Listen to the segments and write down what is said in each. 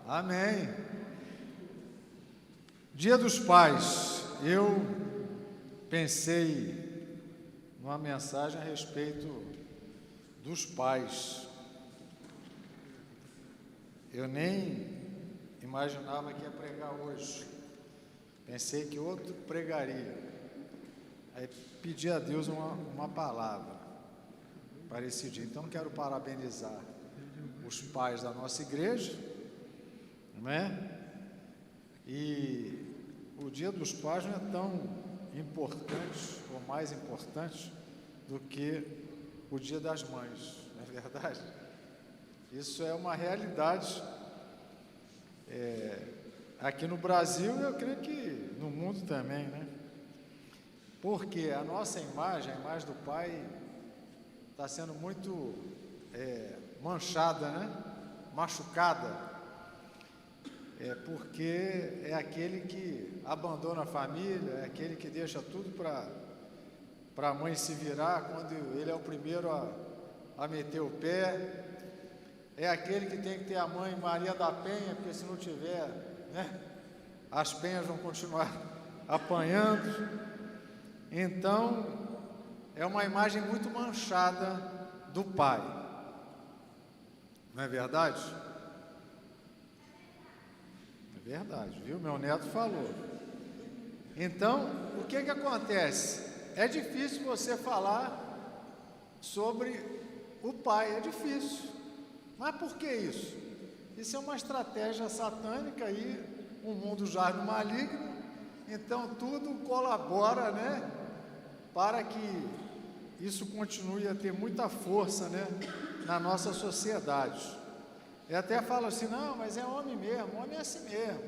Amém. Dia dos Pais, eu pensei numa mensagem a respeito dos pais. Eu nem imaginava que ia pregar hoje. Pensei que outro pregaria. Aí pedi a Deus uma palavra para esse dia. Então quero parabenizar os pais da nossa igreja, não é? E o Dia dos Pais não é tão importante ou mais importante do que o Dia das Mães, não é verdade? Isso é uma realidade aqui no Brasil, eu creio que no mundo também, né? Porque a nossa imagem, a imagem do pai, está sendo muito manchada, né? Machucada. Porque é aquele que abandona a família, é aquele que deixa tudo para a mãe se virar quando ele é o primeiro a meter o pé, é aquele que tem que ter a mãe Maria da Penha, porque se não tiver, né, as penhas vão continuar apanhando. Então, é uma imagem muito manchada do pai, não é verdade? Verdade, viu? Meu neto falou. Então, o que acontece? É difícil você falar sobre o pai, é difícil. Mas por que isso? Isso é uma estratégia satânica e um mundo jaz no maligno, então tudo colabora, né? Para que isso continue a ter muita força, né? Na nossa sociedade. Eu até falo assim, não, mas é homem mesmo, homem é assim mesmo,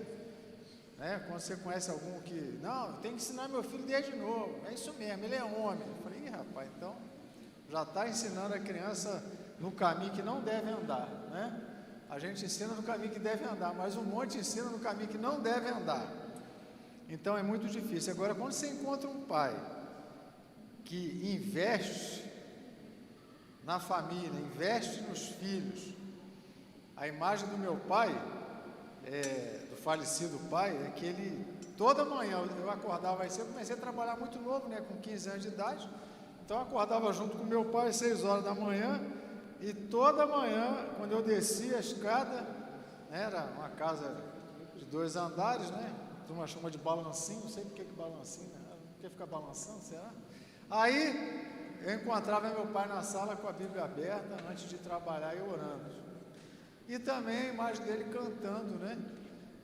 né? Quando você conhece algum que, não, tem que ensinar meu filho desde novo, é isso mesmo, ele é homem. Eu falei, rapaz, então já está ensinando a criança no caminho que não deve andar, né? A gente ensina no caminho que deve andar, mas um monte ensina no caminho que não deve andar. Então é muito difícil. Agora, quando você encontra um pai que investe na família, investe nos filhos. A imagem do meu pai, do falecido pai, é que ele, toda manhã, eu acordava aí cedo, eu comecei a trabalhar muito novo, né, com 15 anos de idade, então eu acordava junto com meu pai às 6 horas da manhã, e toda manhã, quando eu descia a escada, né, era uma casa de 2 andares, né, a turma chama de balancinho, não sei por que balancinho, né, porque fica balançando, será? Aí, eu encontrava meu pai na sala com a Bíblia aberta, antes de trabalhar e orando. E também a imagem dele cantando, né?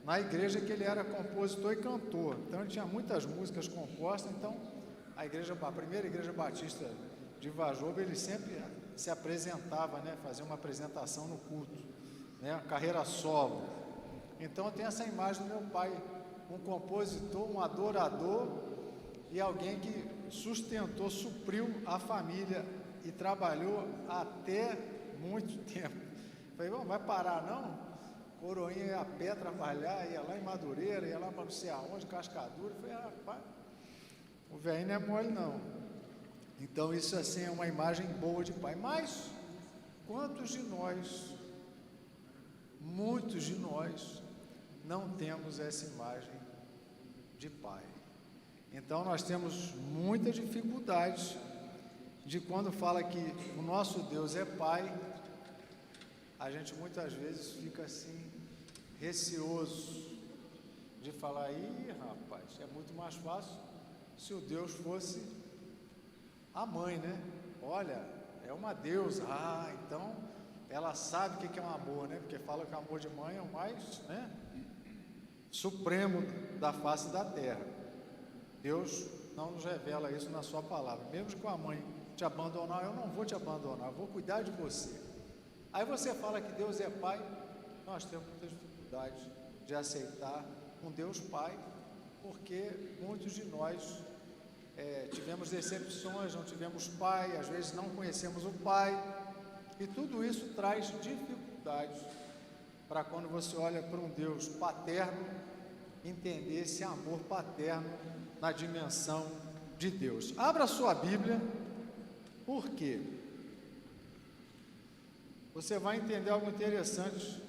Na igreja que ele era compositor e cantor. Então ele tinha muitas músicas compostas. Então a primeira igreja batista de Ivajoba, ele sempre se apresentava, né? Fazia uma apresentação no culto, né? Carreira solo. Então tem essa imagem do meu pai, um compositor, um adorador e alguém que sustentou, supriu a família e trabalhou até muito tempo. Falei, não vai parar não? Coroinha ia a pé trabalhar, ia lá em Madureira, ia lá para não sei aonde, Cascadura. Falei, rapaz, o velhinho não é mole não. Então isso assim é uma imagem boa de pai. Mas quantos de nós, muitos de nós, não temos essa imagem de pai? Então nós temos muita dificuldade de quando fala que o nosso Deus é pai, a gente muitas vezes fica assim, receoso de falar, rapaz, é muito mais fácil se o Deus fosse a mãe, né? Olha, é uma deusa, então ela sabe o que é um amor, né? Porque fala que o amor de mãe é o mais, né, supremo da face da terra. Deus não nos revela isso na sua palavra. Mesmo que a mãe te abandonar, eu não vou te abandonar, eu vou cuidar de você. Aí você fala que Deus é pai, nós temos muita dificuldade de aceitar um Deus pai, porque muitos de nós tivemos decepções, não tivemos pai, às vezes não conhecemos o pai, e tudo isso traz dificuldades para quando você olha para um Deus paterno, entender esse amor paterno na dimensão de Deus. Abra sua Bíblia, por quê? Você vai entender algo interessante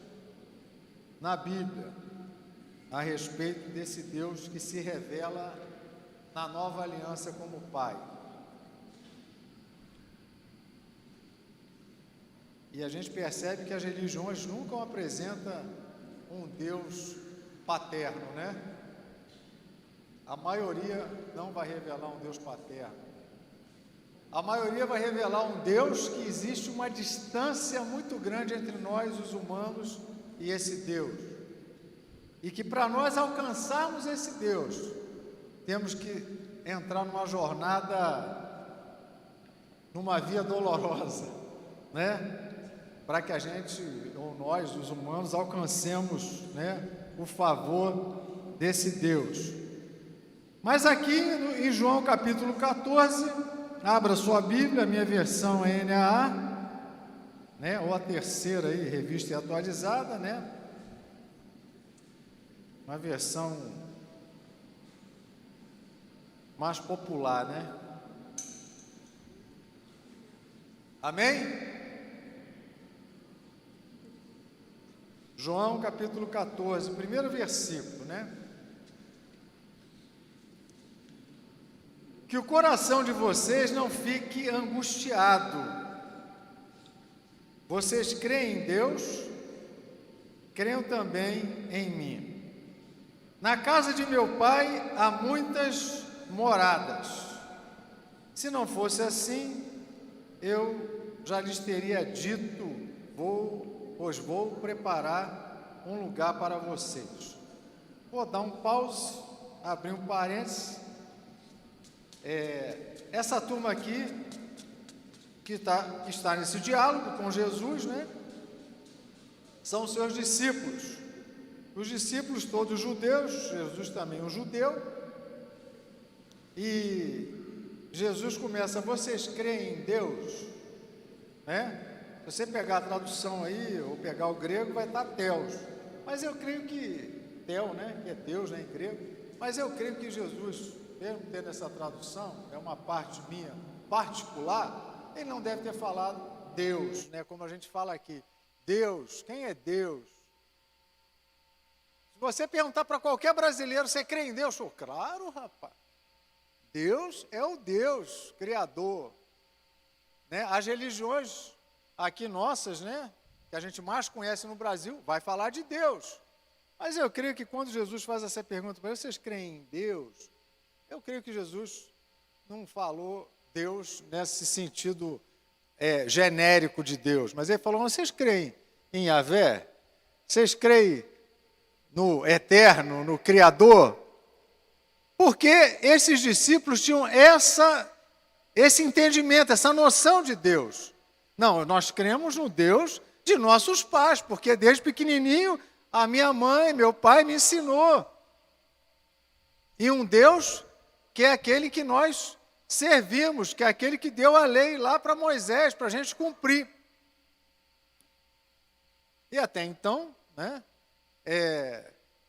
na Bíblia a respeito desse Deus que se revela na nova aliança como Pai. E a gente percebe que as religiões nunca apresentam um Deus paterno, né? A maioria não vai revelar um Deus paterno. A maioria vai revelar um Deus que existe uma distância muito grande entre nós, os humanos, e esse Deus. E que para nós alcançarmos esse Deus, temos que entrar numa jornada, numa via dolorosa, né? Para que a gente, ou nós, os humanos, alcancemos, né, o favor desse Deus. Mas aqui em João capítulo 14, abra sua Bíblia, a minha versão é NAA, né, ou a terceira aí, revista e atualizada, né? Uma versão mais popular, né? Amém? João capítulo 14, primeiro versículo, né? Que o coração de vocês não fique angustiado. Vocês creem em Deus, creiam também em mim. Na casa de meu pai há muitas moradas. Se não fosse assim, eu já lhes teria dito, pois vou preparar um lugar para vocês. Vou dar um pause, abrir um parênteses. Essa turma aqui, que está nesse diálogo com Jesus, né? São os seus discípulos. Os discípulos todos judeus, Jesus também um judeu. E Jesus começa, vocês creem em Deus? Né? Se você pegar a tradução aí, ou pegar o grego, vai estar Theos. Mas eu creio que, Theo, né, que é Deus, né, em grego. Mas eu creio que Jesus, mesmo tendo essa tradução, é uma parte minha particular, ele não deve ter falado Deus, né, como a gente fala aqui. Deus, quem é Deus? Se você perguntar para qualquer brasileiro, você crê em Deus? Oh, claro, rapaz. Deus é o Deus Criador. Né? As religiões aqui nossas, né, que a gente mais conhece no Brasil, vai falar de Deus. Mas eu creio que quando Jesus faz essa pergunta para vocês creem em Deus, eu creio que Jesus não falou Deus nesse sentido genérico de Deus, mas ele falou, vocês creem em Yahvé? Vocês creem no Eterno, no Criador? Porque esses discípulos tinham esse entendimento, essa noção de Deus. Não, nós cremos no Deus de nossos pais, porque desde pequenininho a minha mãe, meu pai me ensinou. E um Deus que é aquele que nós servimos, que é aquele que deu a lei lá para Moisés, para a gente cumprir. E até então, né,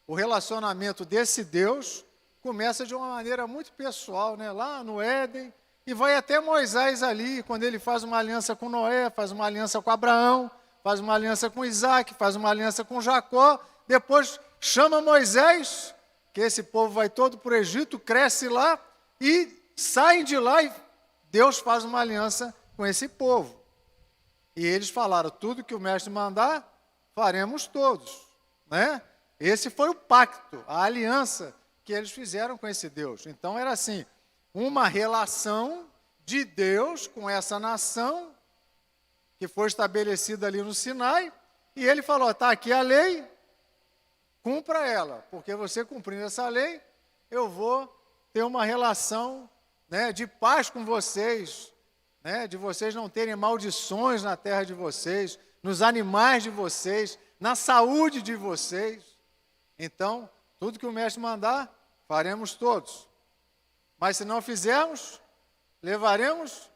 o relacionamento desse Deus começa de uma maneira muito pessoal, né, lá no Éden, e vai até Moisés ali, quando ele faz uma aliança com Noé, faz uma aliança com Abraão, faz uma aliança com Isaac, faz uma aliança com Jacó, depois chama Moisés, que esse povo vai todo para o Egito, cresce lá, e saem de lá e Deus faz uma aliança com esse povo. E eles falaram, tudo que o mestre mandar, faremos todos. Né? Esse foi o pacto, a aliança que eles fizeram com esse Deus. Então era assim, uma relação de Deus com essa nação, que foi estabelecida ali no Sinai, e ele falou, está aqui a lei, cumpra ela, porque você cumprindo essa lei, eu vou ter uma relação, né, de paz com vocês, né, de vocês não terem maldições na terra de vocês, nos animais de vocês, na saúde de vocês. Então, tudo que o mestre mandar, faremos todos. Mas se não fizermos, levaremos,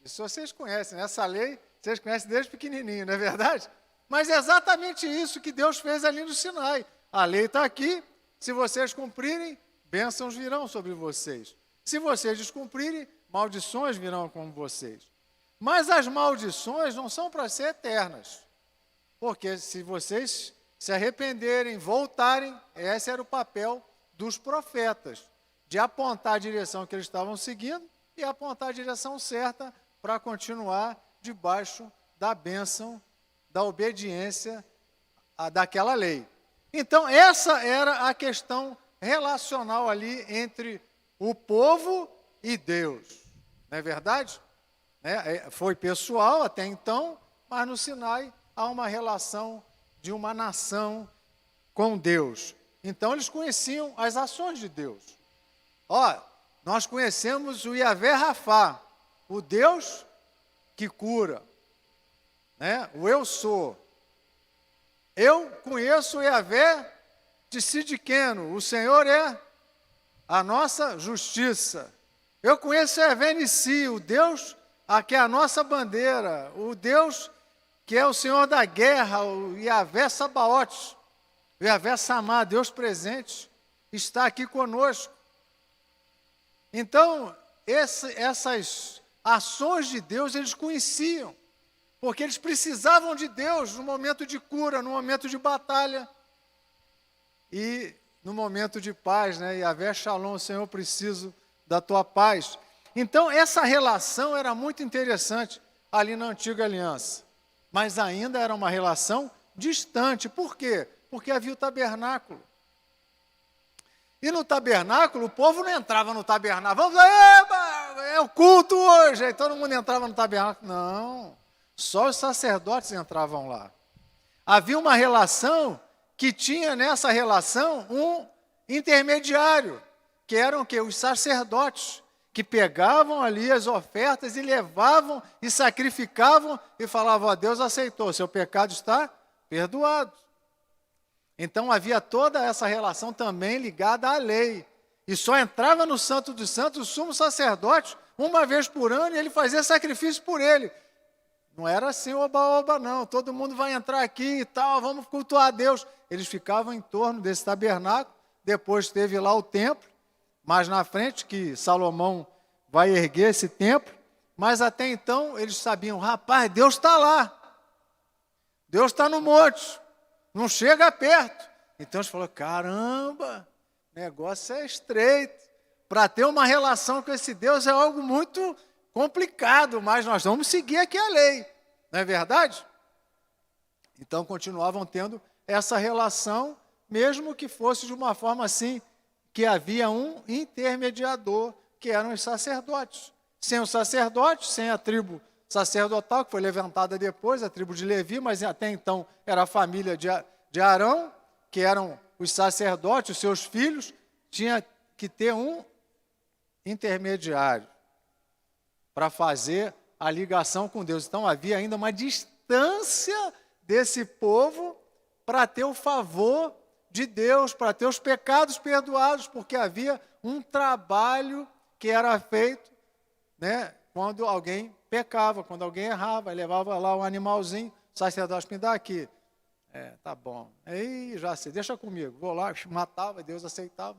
isso vocês conhecem, né? Essa lei vocês conhecem desde pequenininho, não é verdade? Mas é exatamente isso que Deus fez ali no Sinai. A lei está aqui, se vocês cumprirem, bênçãos virão sobre vocês. Se vocês descumprirem, maldições virão com vocês. Mas as maldições não são para ser eternas. Porque se vocês se arrependerem, voltarem. Esse era o papel dos profetas, de apontar a direção que eles estavam seguindo e apontar a direção certa para continuar debaixo da bênção, da obediência daquela lei. Então, essa era a questão relacional ali entre o povo e Deus. Não é verdade? Foi pessoal até então, mas no Sinai há uma relação de uma nação com Deus. Então, eles conheciam as ações de Deus. Nós conhecemos o Yahvé Rafá, o Deus que cura, o eu sou. Eu conheço o Yahvé de Sidqueno, o Senhor é a nossa justiça. Eu conheço o Yahvé Nissi, o Deus que é a nossa bandeira, o Deus que é o Senhor da guerra, o Yahvé Sabaote, o Yahvé Samá, Deus presente, está aqui conosco. Então, essas ações de Deus eles conheciam, porque eles precisavam de Deus no momento de cura, no momento de batalha e no momento de paz, Yahvé Shalom, Senhor, eu preciso da tua paz. Então, essa relação era muito interessante ali na antiga aliança, mas ainda era uma relação distante. Por quê? Porque havia o tabernáculo. E no tabernáculo, o povo não entrava no tabernáculo. Vamos lá, é o culto hoje. Aí todo mundo entrava no tabernáculo. Não, só os sacerdotes entravam lá. Havia uma relação que tinha nessa relação um intermediário, que eram o quê? Os sacerdotes, que pegavam ali as ofertas e levavam e sacrificavam e falavam, Deus aceitou, seu pecado está perdoado. Então havia toda essa relação também ligada à lei. E só entrava no Santo dos Santos o sumo sacerdote uma vez por ano e ele fazia sacrifício por ele. Não era assim, oba-oba não, todo mundo vai entrar aqui e tal, vamos cultuar a Deus. Eles ficavam em torno desse tabernáculo, depois teve lá o templo, mais na frente que Salomão vai erguer esse templo, mas até então eles sabiam, rapaz, Deus está lá, Deus está no monte. Não chega perto. Então eles falaram, caramba, o negócio é estreito. Para ter uma relação com esse Deus é algo muito complicado, mas nós vamos seguir aqui a lei. Não é verdade? Então continuavam tendo essa relação, mesmo que fosse de uma forma assim, que havia um intermediador, que eram os sacerdotes. Sem o sacerdote, sem a tribo sacerdotal, que foi levantada depois, a tribo de Levi, mas até então era a família de Arão, que eram os sacerdotes, os seus filhos, tinha que ter um intermediário para fazer a ligação com Deus. Então havia ainda uma distância desse povo para ter o favor de Deus, para ter os pecados perdoados, porque havia um trabalho que era feito, quando alguém pecava, quando alguém errava, levava lá um animalzinho, o sacerdote me dá aqui. Tá bom. Aí já sei, deixa comigo. Vou lá, matava, Deus aceitava,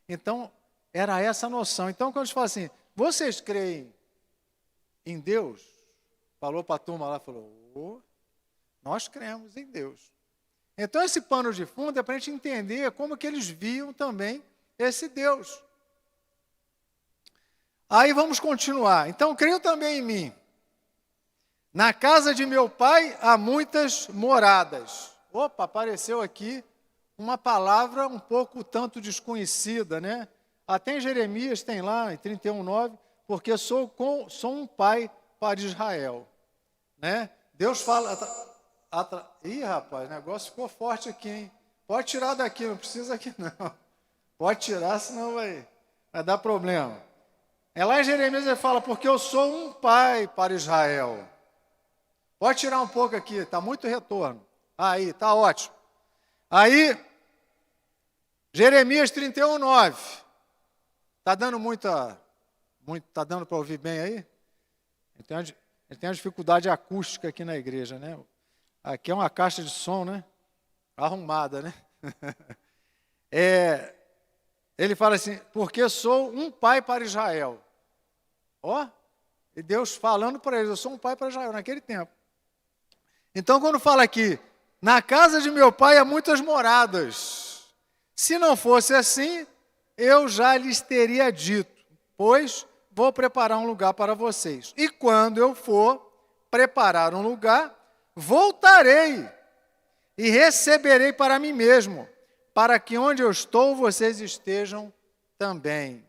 Então, era essa a noção. Então, quando a gente fala assim, vocês creem em Deus? Falou para a turma lá, falou, nós cremos em Deus. Então, esse pano de fundo é para a gente entender como que eles viam também esse Deus. Aí vamos continuar. Então, creio também em mim. Na casa de meu pai há muitas moradas. Opa, apareceu aqui uma palavra um pouco tanto desconhecida, Até em Jeremias tem lá, em 31:9, porque sou um pai para Israel, Deus fala... Ih, rapaz, o negócio ficou forte aqui, hein? Pode tirar daqui, não precisa aqui não. Pode tirar, senão vai dar problema. Lá em Jeremias ele fala, porque eu sou um pai para Israel. Pode tirar um pouco aqui, está muito retorno. Aí, está ótimo. Aí, Jeremias 31:9. Está dando está dando para ouvir bem aí? Ele tem uma dificuldade acústica aqui na igreja, Aqui é uma caixa de som, arrumada, Ele fala assim, porque sou um pai para Israel. E Deus falando para eles, eu sou um pai para Israel naquele tempo. Então, quando fala aqui, Na casa de meu pai há muitas moradas. Se não fosse assim, eu já lhes teria dito, pois vou preparar um lugar para vocês. E quando eu for preparar um lugar, voltarei e receberei para mim mesmo, para que onde eu estou, vocês estejam também.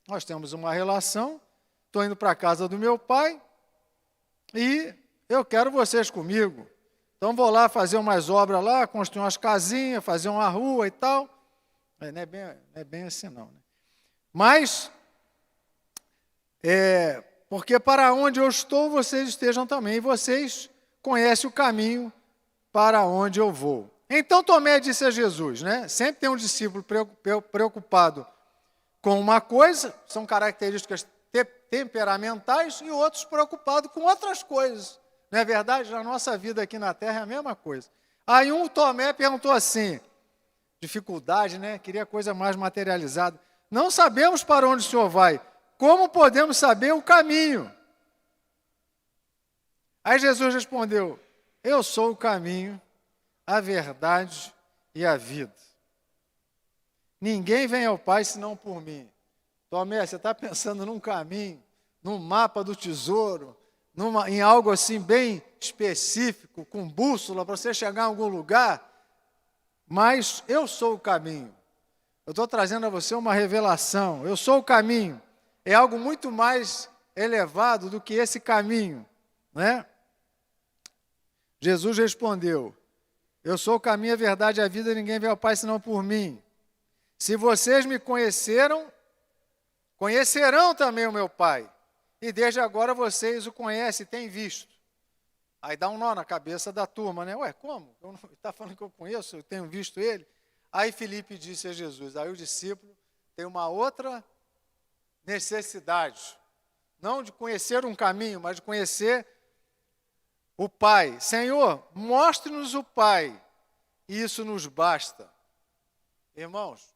Nós temos uma relação, estou indo para a casa do meu pai e eu quero vocês comigo. Então vou lá fazer umas obras lá, construir umas casinhas, fazer uma rua e tal. Não é bem assim não. Né? Mas, porque para onde eu estou, vocês estejam também. E vocês conhecem o caminho para onde eu vou. Então Tomé disse a Jesus, né? Sempre tem um discípulo preocupado com uma coisa, são características temperamentais, e outros preocupados com outras coisas. Não é verdade? Na nossa vida aqui na Terra é a mesma coisa. Aí Tomé perguntou assim, dificuldade, né? Queria coisa mais materializada. Não sabemos para onde o Senhor vai. Como podemos saber o caminho? Aí Jesus respondeu, eu sou o caminho, a verdade e a vida. Ninguém vem ao Pai senão por mim. Tomé, você está pensando num caminho, num mapa do tesouro, em algo assim bem específico, com bússola, para você chegar a algum lugar. Mas eu sou o caminho. Eu estou trazendo a você uma revelação. Eu sou o caminho. É algo muito mais elevado do que esse caminho, né? Jesus respondeu, eu sou o caminho, a verdade e a vida, ninguém vem ao Pai senão por mim. Se vocês me conheceram, conhecerão também o meu Pai. E desde agora vocês o conhecem e têm visto. Aí dá um nó na cabeça da turma, né? Ué, como? Está falando que eu conheço, eu tenho visto ele? Aí Filipe disse a Jesus, aí o discípulo tem uma outra necessidade. Não de conhecer um caminho, mas de conhecer o Pai. Senhor, mostre-nos o Pai. E isso nos basta. Irmãos,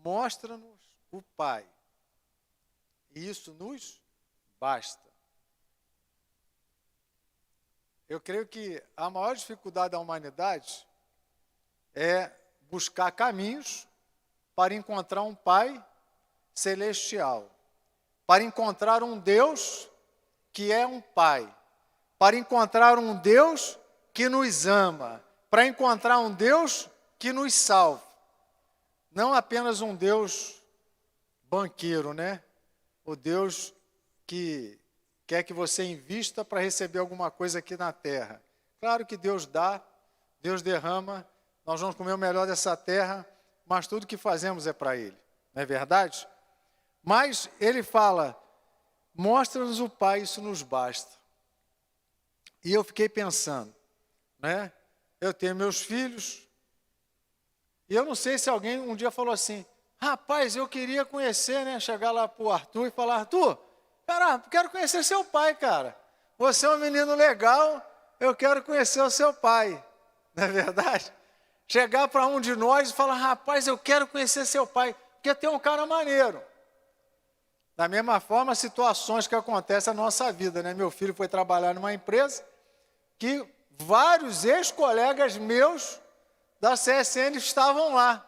mostra-nos o Pai. E isso nos basta. Eu creio que a maior dificuldade da humanidade é buscar caminhos para encontrar um Pai celestial, para encontrar um Deus que é um Pai, para encontrar um Deus que nos ama, para encontrar um Deus que nos salva. Não apenas um Deus banqueiro, né? O Deus que quer que você invista para receber alguma coisa aqui na terra. Claro que Deus dá, Deus derrama, nós vamos comer o melhor dessa terra, mas tudo que fazemos é para Ele, não é verdade? Mas Ele fala, mostra-nos o Pai, isso nos basta. E eu fiquei pensando, né? Eu tenho meus filhos, e eu não sei se alguém um dia falou assim, rapaz, eu queria conhecer, né? Chegar lá para o Arthur e falar, Arthur, cara, quero conhecer seu pai, cara. Você é um menino legal, eu quero conhecer o seu pai. Não é verdade? Chegar para um de nós e falar, rapaz, eu quero conhecer seu pai, porque tem um cara maneiro. Da mesma forma, situações que acontecem na nossa vida, né? Meu filho foi trabalhar numa empresa que vários ex-colegas meus da CSN estavam lá.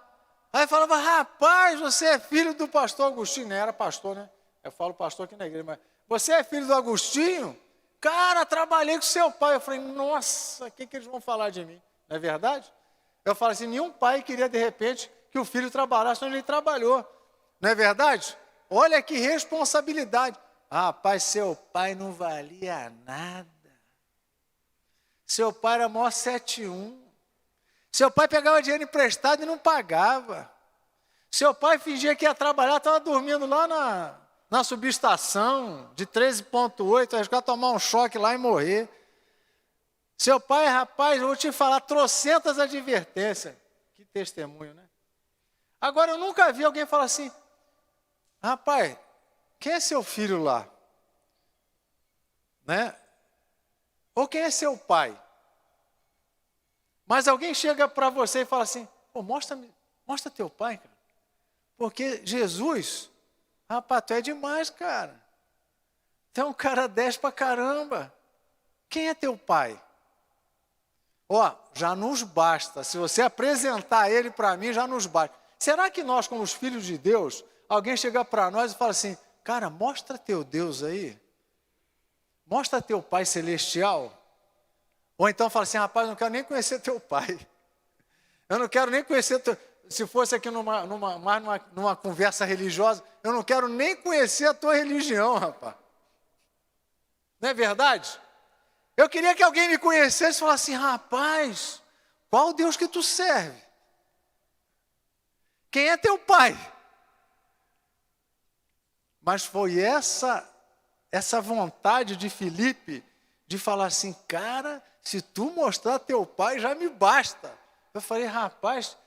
Aí falava, rapaz, você é filho do pastor Agostinho. Não era pastor, né? Eu falo pastor aqui na igreja, mas você é filho do Agostinho? Cara, trabalhei com seu pai. Eu falei, nossa, o que eles vão falar de mim? Não é verdade? Eu falo assim, nenhum pai queria, de repente, que o filho trabalhasse onde ele trabalhou. Não é verdade? Olha que responsabilidade. Ah, rapaz, seu pai não valia nada. Seu pai era maior 71. Seu pai pegava dinheiro emprestado e não pagava. Seu pai fingia que ia trabalhar, estava dormindo lá na subestação de 13,8, arriscar tomar um choque lá e morrer. Seu pai, rapaz, eu vou te falar, trocentas advertências. Que testemunho, né? Agora, eu nunca vi alguém falar assim, rapaz, quem é seu filho lá? Né? Ou quem é seu pai? Mas alguém chega para você e fala assim, pô, mostra teu pai, cara. Porque Jesus, rapaz, tu é demais, cara. Tu é um cara 10 pra caramba. Quem é teu pai? Ó, já nos basta. Se você apresentar ele para mim, já nos basta. Será que nós, como os filhos de Deus, alguém chega para nós e fala assim, cara, mostra teu Deus aí. Mostra teu Pai Celestial. Ou então fala assim, rapaz, eu não quero nem conhecer teu Pai. Eu não quero nem conhecer teu... Se fosse aqui numa conversa religiosa, eu não quero nem conhecer a tua religião, rapaz. Não é verdade? Eu queria que alguém me conhecesse e falasse assim, rapaz, qual o Deus que tu serve? Quem é teu pai? Mas foi essa vontade de Filipe de falar assim, cara, se tu mostrar teu pai, já me basta. Eu falei, rapaz,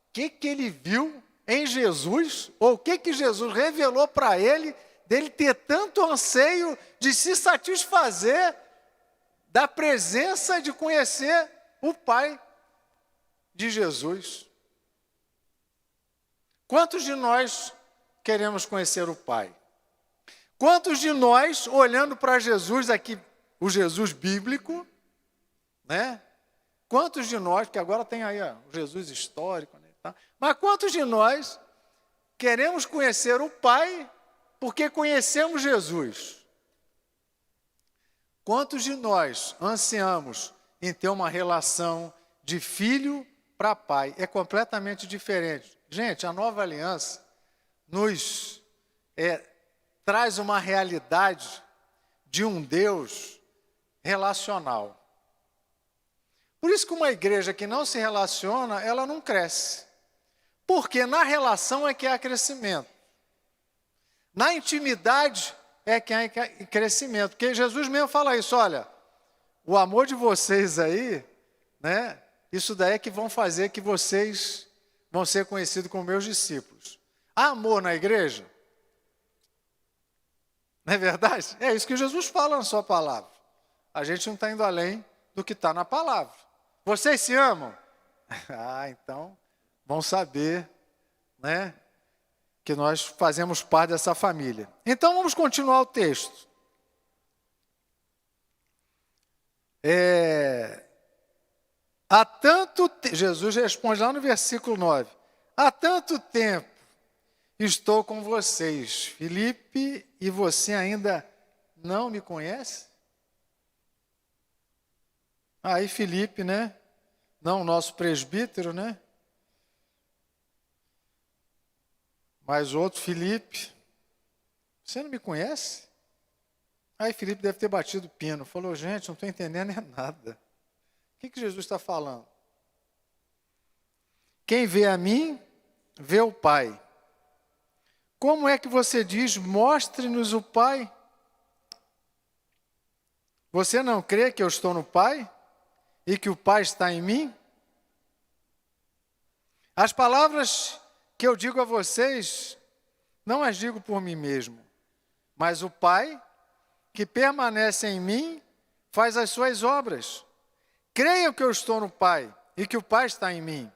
o que ele viu em Jesus, ou o que Jesus revelou para ele, dele ter tanto anseio de se satisfazer da presença de conhecer o Pai de Jesus. Quantos de nós queremos conhecer o Pai? Quantos de nós, olhando para Jesus aqui, o Jesus bíblico, né? Quantos de nós, porque agora tem aí o Jesus histórico, né, tá? Mas quantos de nós queremos conhecer o Pai porque conhecemos Jesus? Quantos de nós ansiamos em ter uma relação de filho para pai? É completamente diferente. Gente, a nova aliança nos traz uma realidade de um Deus relacional. Por isso que uma igreja que não se relaciona, ela não cresce. Porque na relação é que há crescimento. Na intimidade é que há crescimento. Porque Jesus mesmo fala isso, olha, o amor de vocês aí, né? Isso daí é que vão fazer que vocês vão ser conhecidos como meus discípulos. Há amor na igreja? Não é verdade? É isso que Jesus fala na sua palavra. A gente não está indo além do que está na palavra. Vocês se amam? Então vão saber, né, que nós fazemos parte dessa família. Então vamos continuar o texto. Jesus responde lá no versículo 9. Há tanto tempo estou com vocês, Filipe, e você ainda não me conhece? Aí Filipe, né? Não o nosso presbítero, né? Mas o outro Filipe, você não me conhece? Aí Filipe deve ter batido o pino, falou, gente, não estou entendendo nada. O que Jesus está falando? Quem vê a mim, vê o Pai. Como é que você diz, mostre-nos o Pai? Você não crê que eu estou no Pai? E que o Pai está em mim? As palavras que eu digo a vocês, não as digo por mim mesmo, mas o Pai, que permanece em mim, faz as suas obras. Creiam que eu estou no Pai e que o Pai está em mim.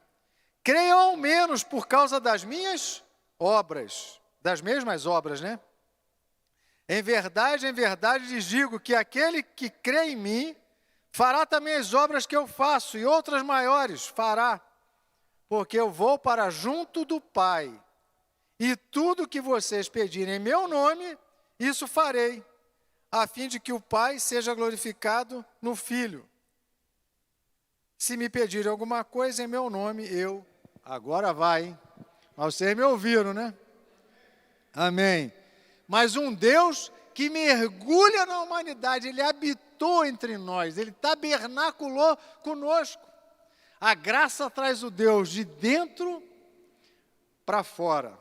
Creiam ao menos por causa das minhas obras, das mesmas obras, né? Em verdade lhes digo que aquele que crê em mim, fará também as obras que eu faço, e outras maiores fará, porque eu vou para junto do Pai, e tudo que vocês pedirem em meu nome, isso farei, a fim de que o Pai seja glorificado no Filho. Se me pedirem alguma coisa em meu nome, eu, agora vai, hein? Mas vocês me ouviram, né? Amém. Mas um Deus que mergulha na humanidade, Ele habitou entre nós, Ele tabernaculou conosco. A graça traz o Deus de dentro para fora,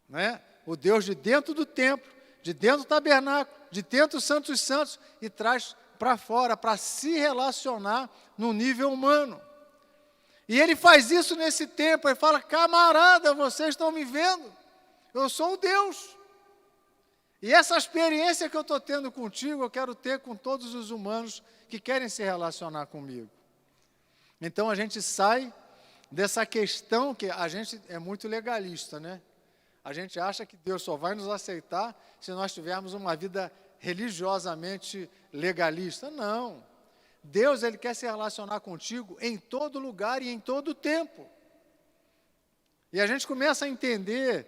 né? O Deus de dentro do templo, de dentro do tabernáculo, de dentro do Santo dos Santos, e traz para fora, para se relacionar no nível humano. E Ele faz isso nesse tempo, Ele fala, camarada, vocês estão me vendo? Eu sou o Deus. E essa experiência que eu estou tendo contigo, eu quero ter com todos os humanos que querem se relacionar comigo. Então a gente sai dessa questão que a gente é muito legalista, né? A gente acha que Deus só vai nos aceitar se nós tivermos uma vida religiosamente legalista. Não. Deus, Ele quer se relacionar contigo em todo lugar e em todo tempo. E a gente começa a entender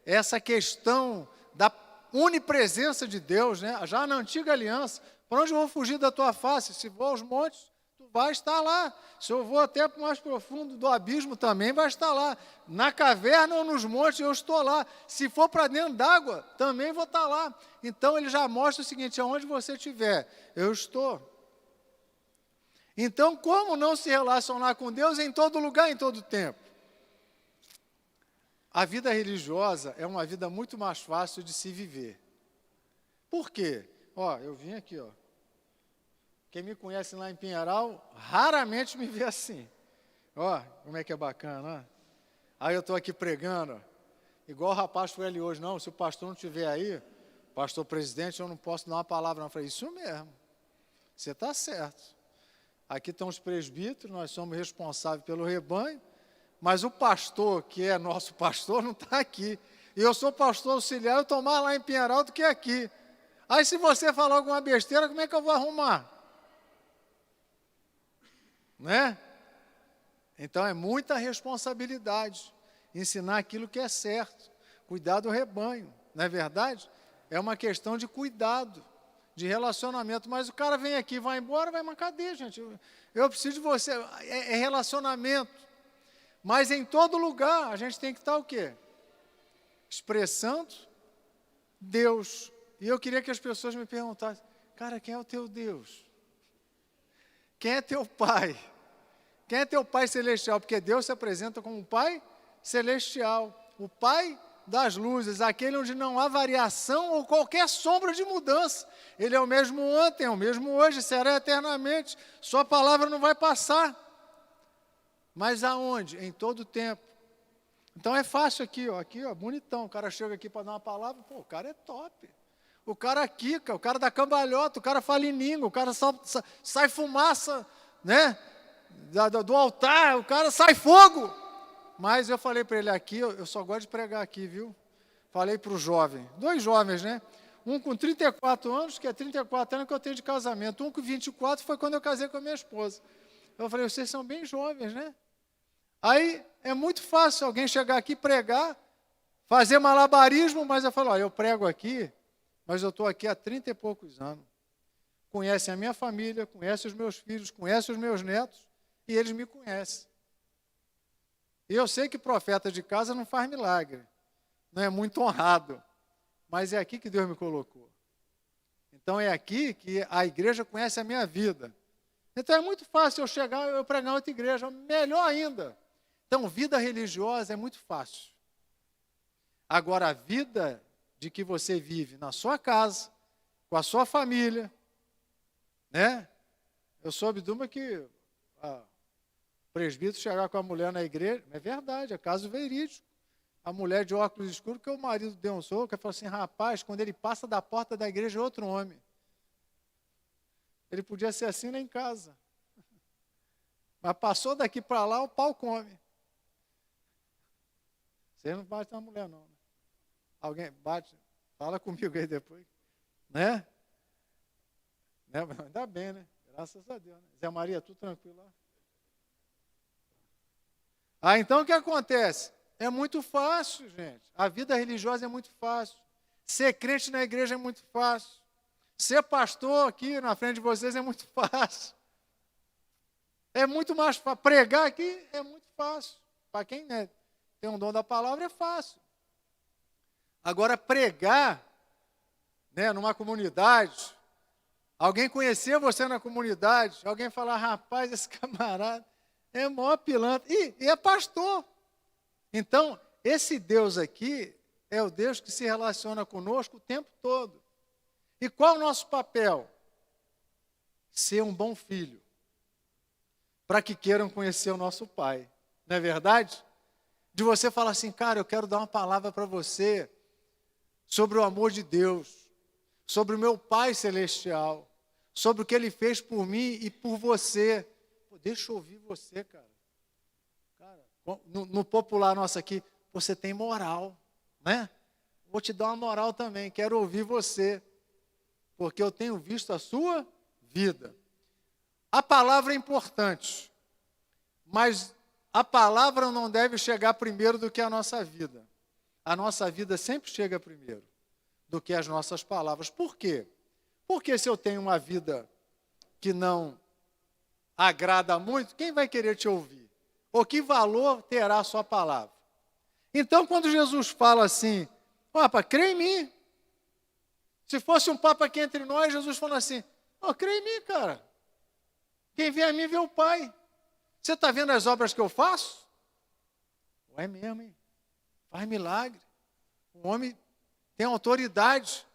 essa questão da onipresença de Deus, né? Já na antiga aliança. Para onde eu vou fugir da tua face? Se vou aos montes, tu vai estar lá. Se eu vou até para o mais profundo do abismo, também vai estar lá. Na caverna ou nos montes, eu estou lá. Se for para dentro d'água, também vou estar lá. Então, ele já mostra o seguinte: aonde você estiver, eu estou. Então, como não se relacionar com Deus em todo lugar, em todo tempo? A vida religiosa é uma vida muito mais fácil de se viver. Por quê? Ó, eu vim aqui, ó. Quem me conhece lá em Pinheiral, raramente me vê assim. Ó, como é que é bacana, ó. Aí eu estou aqui pregando, ó. Igual o rapaz foi ali hoje. Não, se o pastor não estiver aí, pastor presidente, eu não posso dar uma palavra. Não. Eu falei, isso mesmo, você está certo. Aqui estão os presbíteros, nós somos responsáveis pelo rebanho, mas o pastor, que é nosso pastor, não está aqui. E eu sou pastor auxiliar, eu estou mais lá em Pinheiral do que aqui. Aí se você falar alguma besteira, como é que eu vou arrumar? Né? Então é muita responsabilidade ensinar aquilo que é certo, cuidar do rebanho, não é verdade? É uma questão de cuidado, de relacionamento, mas o cara vem aqui, vai embora, vai, mas cadê, gente? Eu preciso de você, é relacionamento, mas em todo lugar a gente tem que estar o quê? Expressando Deus. E eu queria que as pessoas me perguntassem, cara, quem é o teu Deus? Quem é teu Pai? Quem é teu Pai celestial? Porque Deus se apresenta como um Pai celestial, o Pai das luzes, aquele onde não há variação ou qualquer sombra de mudança. Ele é o mesmo ontem, é o mesmo hoje, será eternamente. Sua palavra não vai passar. Mas aonde? Em todo tempo. Então é fácil aqui, ó, bonitão. O cara chega aqui para dar uma palavra, pô, o cara é top. O cara quica, o cara dá cambalhota, o cara fala em língua, o cara sai fumaça, né? Do altar, o cara sai fogo. Mas eu falei para ele aqui, eu só gosto de pregar aqui, viu? Falei para o jovem, 2 jovens, né? Um com 34 anos, que é 34 anos que eu tenho de casamento. Um com 24 foi quando eu casei com a minha esposa. Eu falei, vocês são bem jovens, né? Aí é muito fácil alguém chegar aqui, pregar, fazer malabarismo, mas eu falo, ó, eu prego aqui, mas eu estou aqui há 30 e poucos anos. Conhecem a minha família, conhecem os meus filhos, conhecem os meus netos, e eles me conhecem. E eu sei que profeta de casa não faz milagre, não é muito honrado, mas é aqui que Deus me colocou. Então é aqui que a igreja conhece a minha vida. Então é muito fácil eu chegar e eu pregar em outra igreja, melhor ainda. Então vida religiosa é muito fácil. Agora a vida de que você vive na sua casa, com a sua família, né? Eu soube de uma que o presbítero chegar com a mulher na igreja, é verdade, é caso verídico. A mulher de óculos escuros, que o marido deu um soco, e falou assim, rapaz, quando ele passa da porta da igreja é outro homem. Ele podia ser assim lá em casa. Mas passou daqui para lá, o pau come. Você não bate na mulher, não. Né? Alguém bate, fala comigo aí depois. Né? Ainda bem, né? Graças a Deus. Né? Zé Maria, tudo tranquilo lá? Então o que acontece? É muito fácil, gente. A vida religiosa é muito fácil. Ser crente na igreja é muito fácil. Ser pastor aqui na frente de vocês é muito fácil. É muito mais fácil. Pregar aqui é muito fácil. Para quem tem um dom da palavra é fácil. Agora, pregar, né, numa comunidade, alguém conhecer você na comunidade, alguém falar, rapaz, esse camarada é maior pilantra. E é pastor. Então, esse Deus aqui é o Deus que se relaciona conosco o tempo todo. E qual o nosso papel? Ser um bom filho, para que queiram conhecer o nosso Pai. Não é verdade? De você falar assim, cara, eu quero dar uma palavra para você sobre o amor de Deus, sobre o meu Pai Celestial, sobre o que Ele fez por mim e por você. Pô, deixa eu ouvir você, cara. No popular nosso aqui, você tem moral, né? Vou te dar uma moral também, quero ouvir você, porque eu tenho visto a sua vida. A palavra é importante, mas a palavra não deve chegar primeiro do que a nossa vida. A nossa vida sempre chega primeiro do que as nossas palavras. Por quê? Porque se eu tenho uma vida que não agrada muito, quem vai querer te ouvir? Ou que valor terá a sua palavra? Então, quando Jesus fala assim, Papa, crê em mim. Se fosse um Papa aqui entre nós, Jesus falando assim, crê em mim, cara. Quem vê a mim vê o Pai. Você está vendo as obras que eu faço? É mesmo, hein? Faz milagre. O homem tem autoridade.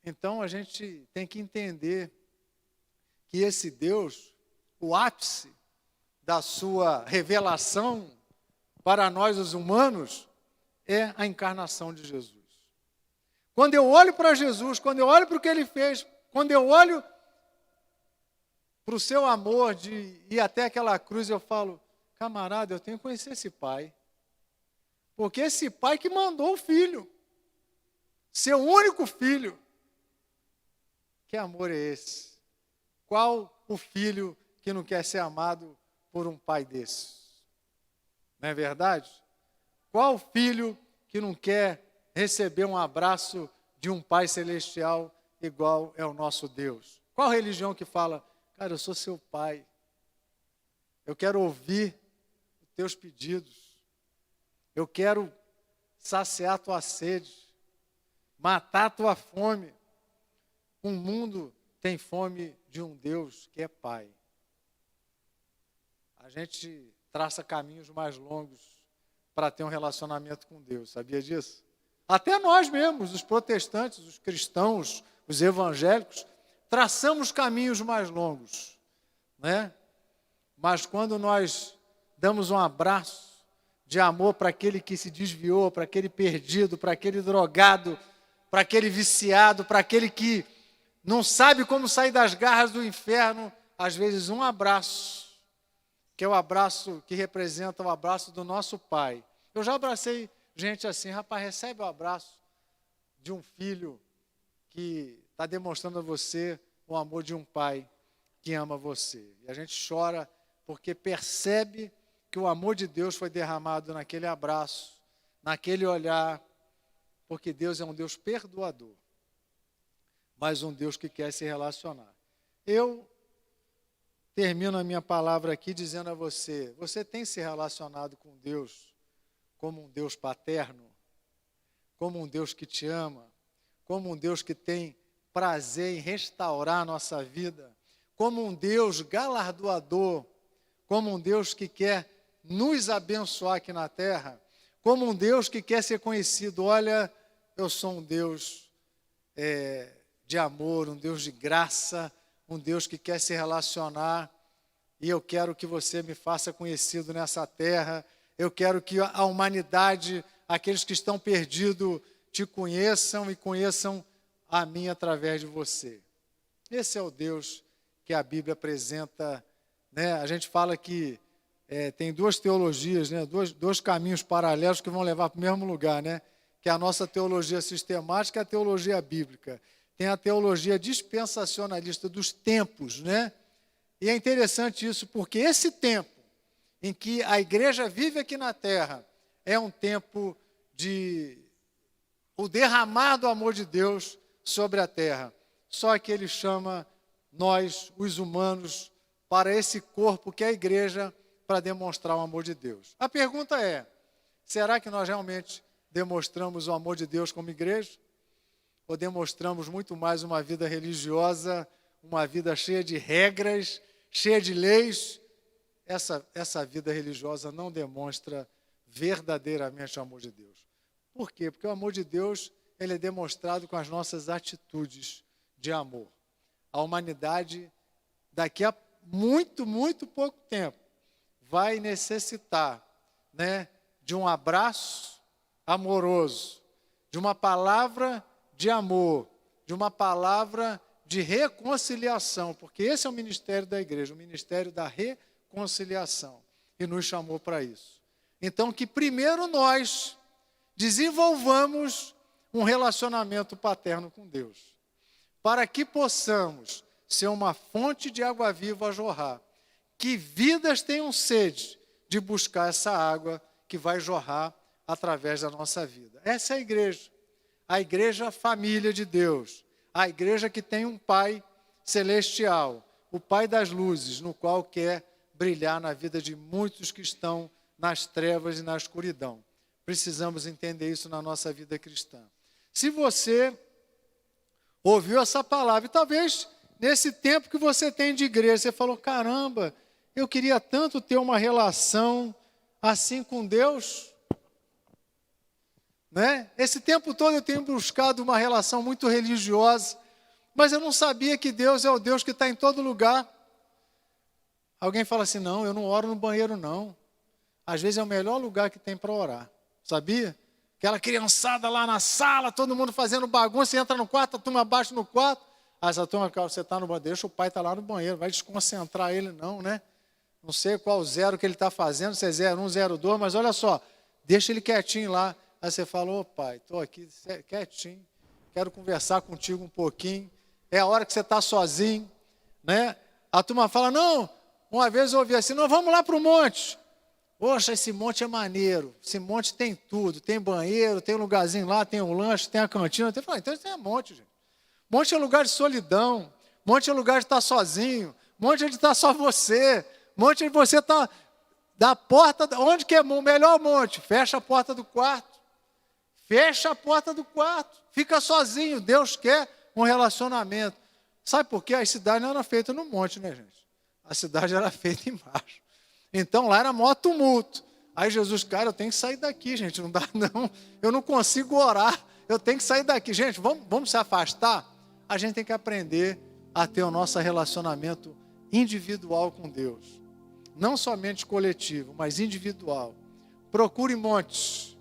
Então a gente tem que entender que esse Deus, o ápice da sua revelação para nós os humanos, é a encarnação de Jesus. Quando eu olho para Jesus, quando eu olho para o que Ele fez, quando eu olho para o seu amor de ir até aquela cruz, eu falo, camarada, eu tenho que conhecer esse Pai. Porque esse Pai que mandou o Filho, seu único Filho. Que amor é esse? Qual o filho que não quer ser amado por um pai desse? Não é verdade? Qual filho que não quer receber um abraço de um Pai celestial igual é o nosso Deus? Qual religião que fala, cara, eu sou seu pai, eu quero ouvir os teus pedidos, eu quero saciar a tua sede, matar a tua fome. O mundo tem fome de um Deus que é Pai. A gente traça caminhos mais longos para ter um relacionamento com Deus, sabia disso? Até nós mesmos, os protestantes, os cristãos, os evangélicos, traçamos caminhos mais longos, né? Mas quando nós damos um abraço de amor para aquele que se desviou, para aquele perdido, para aquele drogado, para aquele viciado, para aquele que não sabe como sair das garras do inferno, às vezes um abraço, que é o abraço que representa o abraço do nosso Pai. Eu já abracei gente assim, rapaz, recebe o abraço de um filho que está demonstrando a você o amor de um pai que ama você. E a gente chora porque percebe que o amor de Deus foi derramado naquele abraço, naquele olhar, porque Deus é um Deus perdoador, mas um Deus que quer se relacionar. Eu termino a minha palavra aqui dizendo a você, você tem se relacionado com Deus como um Deus paterno, como um Deus que te ama, como um Deus que tem prazer em restaurar a nossa vida, como um Deus galardoador, como um Deus que quer nos abençoar aqui na terra, como um Deus que quer ser conhecido. Olha, eu sou um Deus de amor, um Deus de graça, um Deus que quer se relacionar, e eu quero que você me faça conhecido nessa terra. Eu quero que a humanidade, aqueles que estão perdidos, te conheçam e conheçam a mim através de você. Esse é o Deus que a Bíblia apresenta, né? A gente fala que tem duas teologias, né? Dois caminhos paralelos que vão levar para o mesmo lugar, né? Que é a nossa teologia sistemática e a teologia bíblica. Tem a teologia dispensacionalista dos tempos, né? E é interessante isso, porque esse tempo em que a igreja vive aqui na terra é um tempo de o derramar do amor de Deus sobre a terra. Só que ele chama nós, os humanos, para esse corpo que é a igreja, para demonstrar o amor de Deus. A pergunta é, será que nós realmente demonstramos o amor de Deus como igreja? Ou demonstramos muito mais uma vida religiosa, uma vida cheia de regras, cheia de leis? Essa vida religiosa não demonstra verdadeiramente o amor de Deus. Por quê? Porque o amor de Deus ele é demonstrado com as nossas atitudes de amor. A humanidade, daqui a muito, muito pouco tempo, vai necessitar, né, de um abraço amoroso, de uma palavra de amor, de uma palavra de reconciliação, porque esse é o ministério da igreja, o ministério da reconciliação, e nos chamou para isso. Então, que primeiro nós desenvolvamos um relacionamento paterno com Deus, para que possamos ser uma fonte de água viva a jorrar. Que vidas tenham sede de buscar essa água que vai jorrar através da nossa vida. Essa é a igreja família de Deus, a igreja que tem um Pai celestial, o Pai das luzes, no qual quer brilhar na vida de muitos que estão nas trevas e na escuridão. Precisamos entender isso na nossa vida cristã. Se você ouviu essa palavra, e talvez nesse tempo que você tem de igreja, você falou, caramba, eu queria tanto ter uma relação assim com Deus, né? Esse tempo todo eu tenho buscado uma relação muito religiosa, mas eu não sabia que Deus é o Deus que está em todo lugar. Alguém fala assim, não, eu não oro no banheiro não. Às vezes é o melhor lugar que tem para orar, sabia? Aquela criançada lá na sala, todo mundo fazendo bagunça, você entra no quarto, a turma baixa no quarto. Ah, essa turma, você está no banheiro, deixa o pai estar lá no banheiro, vai desconcentrar ele não, né? Não sei qual zero que ele está fazendo, se é 01, 02, mas olha só, deixa ele quietinho lá. Aí você fala, ô pai, estou aqui quietinho, quero conversar contigo um pouquinho. É a hora que você está sozinho, né? A turma fala, não, uma vez eu ouvi assim, não, vamos lá para o monte. Poxa, esse monte é maneiro, esse monte tem tudo, tem banheiro, tem um lugarzinho lá, tem um lanche, tem a cantina. Eu falo, então isso é monte, gente. Monte é lugar de solidão, monte é lugar de estar sozinho, monte é de estar só você, monte é de você estar da porta, onde que é o melhor monte? Fecha a porta do quarto. Fecha a porta do quarto, fica sozinho. Deus quer um relacionamento. Sabe por quê? A cidade não era feita no monte, né, gente? A cidade era feita embaixo. Então lá era maior tumulto. Aí Jesus, cara, eu tenho que sair daqui, gente. Não dá, não. Eu não consigo orar. Eu tenho que sair daqui. Gente, vamos se afastar? A gente tem que aprender a ter o nosso relacionamento individual com Deus. Não somente coletivo, mas individual. Procure montes.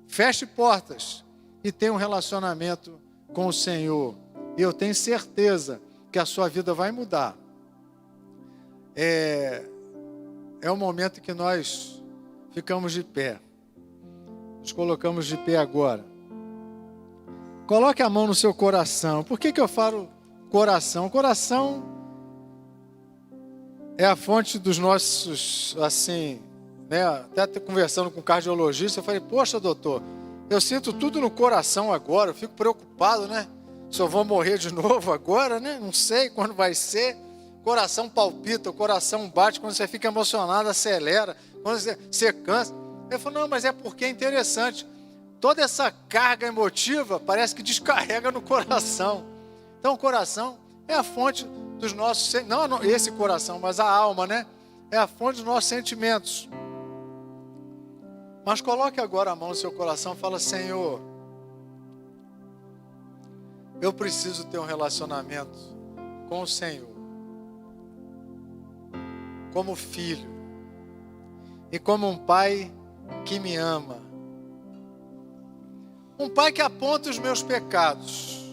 Feche portas e tenha um relacionamento com o Senhor. E eu tenho certeza que a sua vida vai mudar. É o momento que nós ficamos de pé. Nos colocamos de pé agora. Coloque a mão no seu coração. Por que eu falo coração? O coração é a fonte dos nossos, assim... né? Até conversando com o cardiologista, eu falei, poxa doutor, eu sinto tudo no coração agora, eu fico preocupado, né? Se eu vou morrer de novo agora, né? Não sei quando vai ser. O coração palpita, o coração bate, quando você fica emocionado, acelera, quando você cansa. Eu falei, não, mas é porque é interessante. Toda essa carga emotiva parece que descarrega no coração. Então o coração é a fonte dos nossos, não esse coração, mas a alma, né? É a fonte dos nossos sentimentos. Mas coloque agora a mão no seu coração e fala, Senhor, eu preciso ter um relacionamento com o Senhor, como filho, e como um pai que me ama. Um pai que aponta os meus pecados.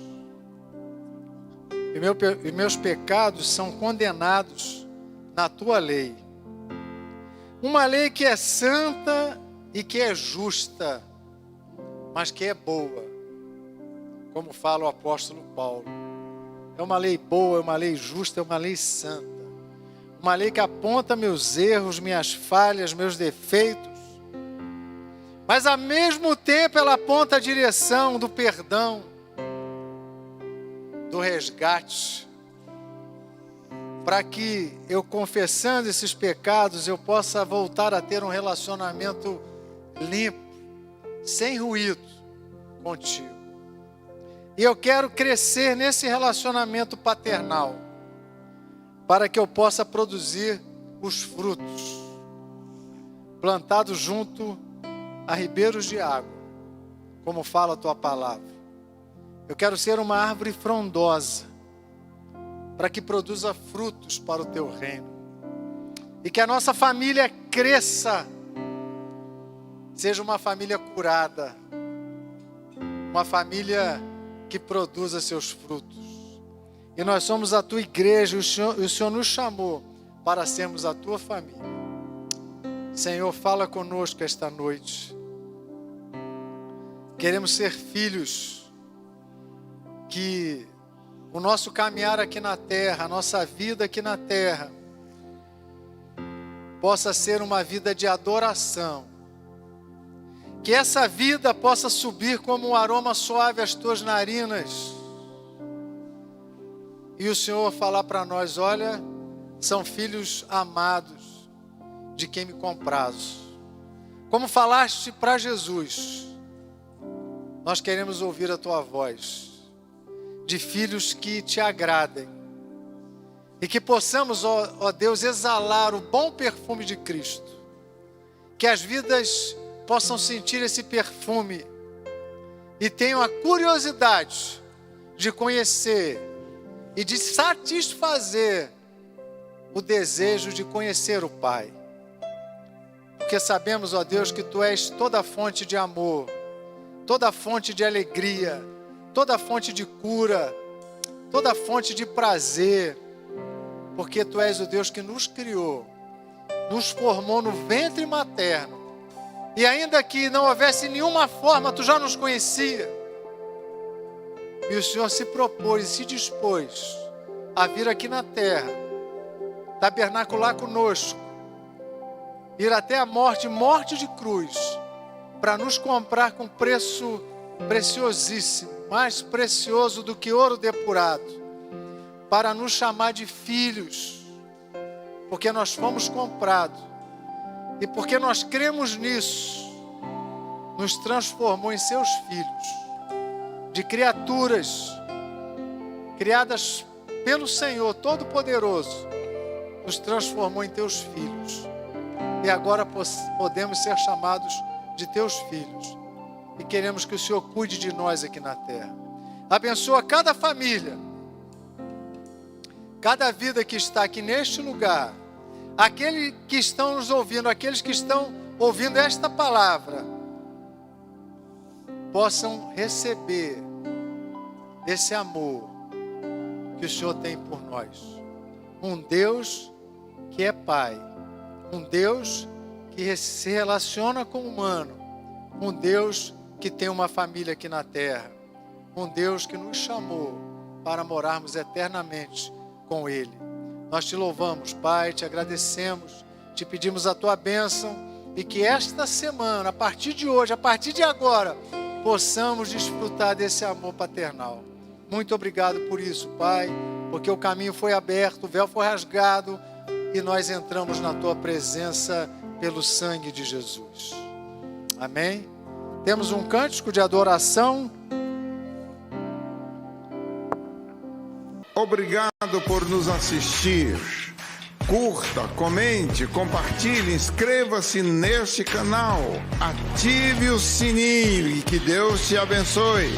E meus pecados são condenados na tua lei. Uma lei que é santa e que é justa, mas que é boa, como fala o apóstolo Paulo. É uma lei boa, é uma lei justa, é uma lei santa. Uma lei que aponta meus erros, minhas falhas, meus defeitos, mas ao mesmo tempo ela aponta a direção do perdão, do resgate, para que eu, confessando esses pecados, eu possa voltar a ter um relacionamento limpo, sem ruído contigo. E eu quero crescer nesse relacionamento paternal, para que eu possa produzir os frutos, plantados junto a ribeiros de água, como fala a tua palavra. Eu quero ser uma árvore frondosa, para que produza frutos para o teu reino. E que a nossa família cresça, seja uma família curada, uma família que produza seus frutos. E nós somos a tua igreja, o Senhor nos chamou para sermos a tua família. Senhor, fala conosco esta noite. Queremos ser filhos que o nosso caminhar aqui na terra, a nossa vida aqui na terra, possa ser uma vida de adoração. Que essa vida possa subir como um aroma suave às tuas narinas. E o Senhor falar para nós: olha, são filhos amados de quem me compraz. Como falaste para Jesus, nós queremos ouvir a tua voz, de filhos que te agradem. E que possamos, ó Deus, exalar o bom perfume de Cristo. Que as vidas possam sentir esse perfume e tenham a curiosidade de conhecer e de satisfazer o desejo de conhecer o Pai. Porque sabemos, ó Deus, que Tu és toda fonte de amor, toda fonte de alegria, toda fonte de cura, toda fonte de prazer, porque Tu és o Deus que nos criou, nos formou no ventre materno, e ainda que não houvesse nenhuma forma, Tu já nos conhecia. E o Senhor se propôs e se dispôs a vir aqui na terra, tabernacular conosco, ir até a morte de cruz, para nos comprar com preço preciosíssimo, mais precioso do que ouro depurado, para nos chamar de filhos, porque nós fomos comprados. E porque nós cremos nisso, nos transformou em seus filhos, de criaturas criadas pelo Senhor Todo-Poderoso, nos transformou em teus filhos. E agora podemos ser chamados de teus filhos. E queremos que o Senhor cuide de nós aqui na terra. Abençoa cada família, cada vida que está aqui neste lugar. Aqueles que estão nos ouvindo, aqueles que estão ouvindo esta palavra, possam receber esse amor que o Senhor tem por nós. Um Deus que é Pai, um Deus que se relaciona com o humano, um Deus que tem uma família aqui na terra, um Deus que nos chamou para morarmos eternamente com Ele. Nós te louvamos, Pai, te agradecemos, te pedimos a tua bênção e que esta semana, a partir de hoje, a partir de agora, possamos desfrutar desse amor paternal. Muito obrigado por isso, Pai, porque o caminho foi aberto, o véu foi rasgado e nós entramos na tua presença pelo sangue de Jesus. Amém? Temos um cântico de adoração. Obrigado por nos assistir. Curta, comente, compartilhe, inscreva-se neste canal. Ative o sininho e que Deus te abençoe.